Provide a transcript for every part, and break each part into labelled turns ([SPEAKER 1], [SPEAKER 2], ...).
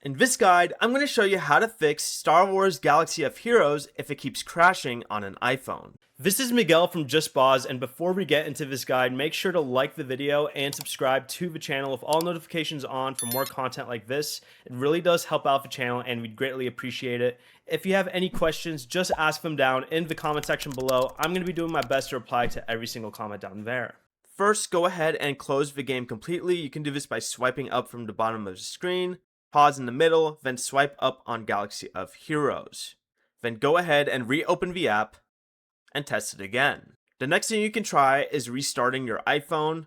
[SPEAKER 1] In this guide, I'm going to show you how to fix Star Wars Galaxy of Heroes if it keeps crashing on an iPhone. This is Miguel from Just Pause, and before we get into this guide, make sure to like the video and subscribe to the channel with all notifications on for more content like this. It really does help out the channel and we'd greatly appreciate it. If you have any questions, just ask them down in the comment section below. I'm going to be doing my best to reply to every single comment down there. First, go ahead and close the game completely. You can do this by swiping up from the bottom of the screen. Pause in the middle, then swipe up on Galaxy of Heroes. Then go ahead and reopen the app and test it again. The next thing you can try is restarting your iPhone,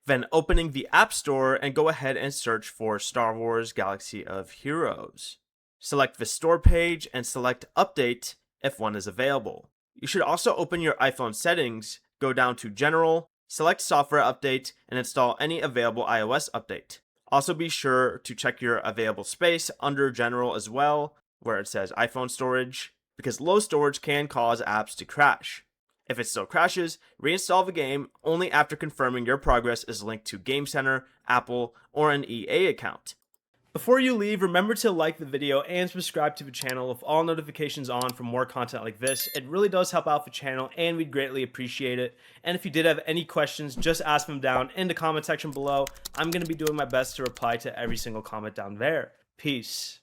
[SPEAKER 1] then opening the App Store and go ahead and search for Star Wars Galaxy of Heroes. Select the store page and select Update if one is available. You should also open your iPhone settings, go down to General, select Software Update, and install any available iOS update. Also be sure to check your available space under General as well, where it says iPhone storage, because low storage can cause apps to crash. If it still crashes, reinstall the game only after confirming your progress is linked to Game Center, Apple, or an EA account. Before you leave, remember to like the video and subscribe to the channel with all notifications on for more content like this. It really does help out the channel and we'd greatly appreciate it. And if you did have any questions, just ask them down in the comment section below. I'm going to be doing my best to reply to every single comment down there. Peace.